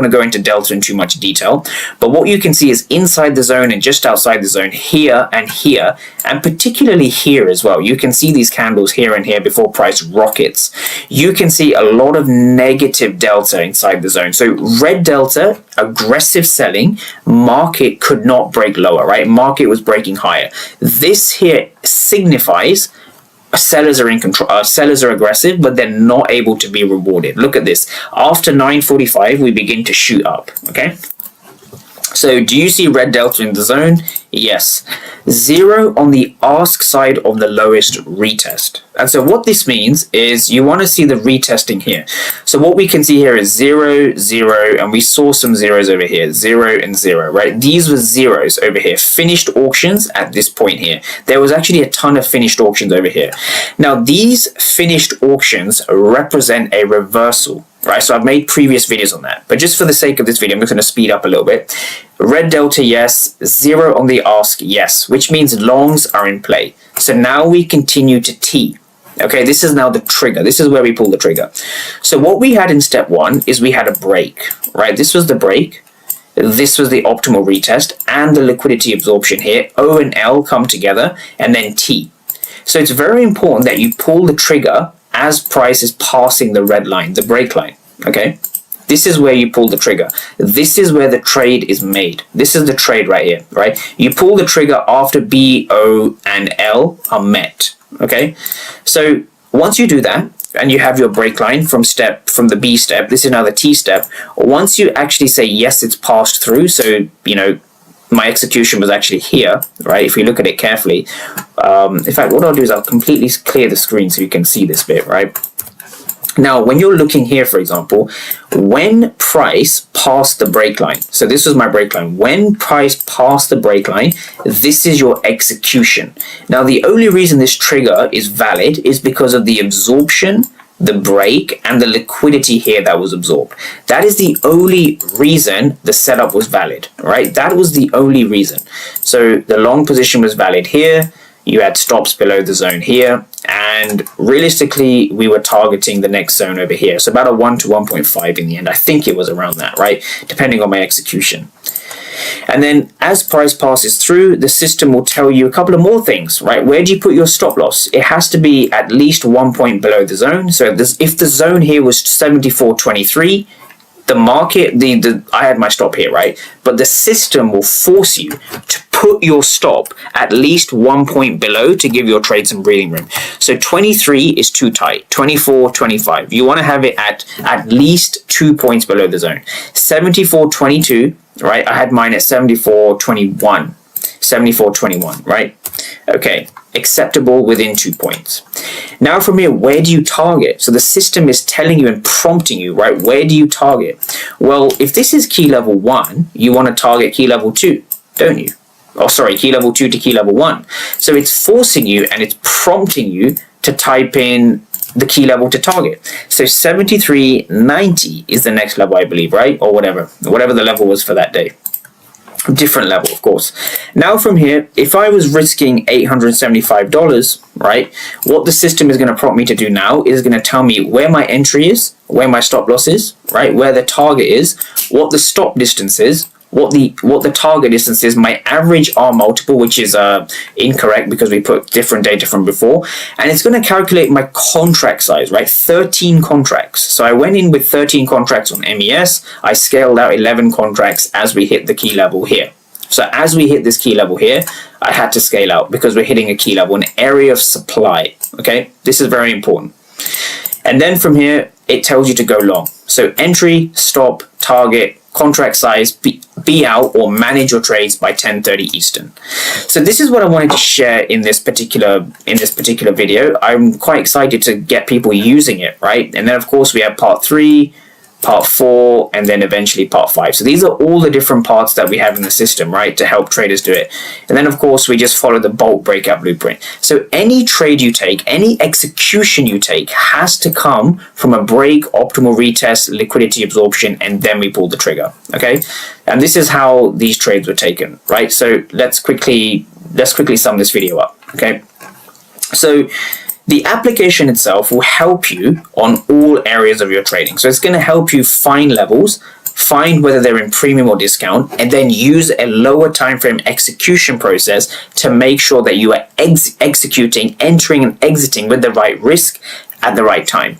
going to go into delta in too much detail, but what you can see is inside the zone and just outside the zone, here, and particularly here as well. You can see these candles here and here before price rockets. You can see a lot of negative delta inside the zone. So red delta, aggressive selling, market could not break lower, right? Market was breaking higher. This here signifies sellers are in control. Sellers are aggressive, but they're not able to be rewarded. Look at this. After 9:45, we begin to shoot up. Okay. So do you see red delta in the zone? Yes. 0 on the ask side of the lowest retest. And so what this means is you want to see the retesting here. So what we can see here is 0, 0, and we saw some zeros over here, 0 and 0, right? These were zeros over here, finished auctions at this point here. There was actually a ton of finished auctions over here. Now, these finished auctions represent a reversal, right? So I've made previous videos on that, but just for the sake of this video, I'm just going to speed up a little bit. Red delta, yes. 0 on the ask, yes, which means longs are in play. So now we continue to T. Okay, this is now the trigger. This is where we pull the trigger. So what we had in step 1 is we had a break, right? This was the break. This was the optimal retest and the liquidity absorption here. O and L come together and then T. So it's very important that you pull the trigger as price is passing the red line, the break line, okay? This is where you pull the trigger. This is where the trade is made. This is the trade right here, right? You pull the trigger after B, O, and L are met, okay? So once you do that, and you have your break line from the B step, this is now the T step. Once you actually say, yes, it's passed through, so, you know, my execution was actually here, right? If you look at it carefully. In fact, what I'll do is I'll completely clear the screen so you can see this bit, right? Now, when you're looking here, for example, when price passed the break line, so this was my break line. When price passed the break line, this is your execution. Now, the only reason this trigger is valid is because of the absorption, the break, and the liquidity here that was absorbed. That is the only reason the setup was valid, right? That was the only reason. So the long position was valid here. You had stops below the zone here, and realistically we were targeting the next zone over here, so about a 1 to 1.5 in the end. I think it was around that, right, depending on my execution. And then as price passes through, the system will tell you a couple of more things, right? Where do you put your stop loss? It has to be at least 1 point below the zone. So if the zone here was 74.23, the market, I had my stop here, right? But the system will force you to put your stop at least 1 point below to give your trade some breathing room. So 23 is too tight. 24, 25. You want to have it at least 2 points below the zone. 74.22, right? I had mine at 74.21. 74.21, right? Okay, acceptable within 2 points. Now from here, where do you target? So the system is telling you and prompting you, right? Where do you target? Well, if this is key level 1, you want to target key level 2, don't you? Oh, sorry, key level 2 to key level 1. So it's forcing you and it's prompting you to type in the key level to target. So 73.90 is the next level, I believe, right? Or whatever the level was for that day. Different level, of course. Now from here, if I was risking $875, right, what the system is going to prompt me to do now is going to tell me where my entry is, where my stop loss is, right, where the target is, what the stop distance is, what the target distance is, my average R multiple, which is incorrect because we put different data from before, and it's going to calculate my contract size, right? 13 contracts. So I went in with 13 contracts on MES. I scaled out 11 contracts as we hit the key level here. So as we hit this key level here, I had to scale out because we're hitting a key level, an area of supply. Okay, this is very important. And then from here, it tells you to go long. So entry, stop, target, contract size, be out or manage your trades by 10:30 Eastern. So this is what I wanted to share in this particular video. I'm quite excited to get people using it, right? And then of course we have part 3, part 4, and then eventually part 5. So these are all the different parts that we have in the system, right, to help traders do it. And then of course we just follow the bolt breakout blueprint. So any trade you take, any execution you take has to come from a break, optimal retest, liquidity absorption, and then we pull the trigger, okay? And this is how these trades were taken, right? So let's quickly sum this video up, okay? So the application itself will help you on all areas of your trading. So it's going to help you find levels, find whether they're in premium or discount, and then use a lower time frame execution process to make sure that you are executing, entering and exiting with the right risk at the right time.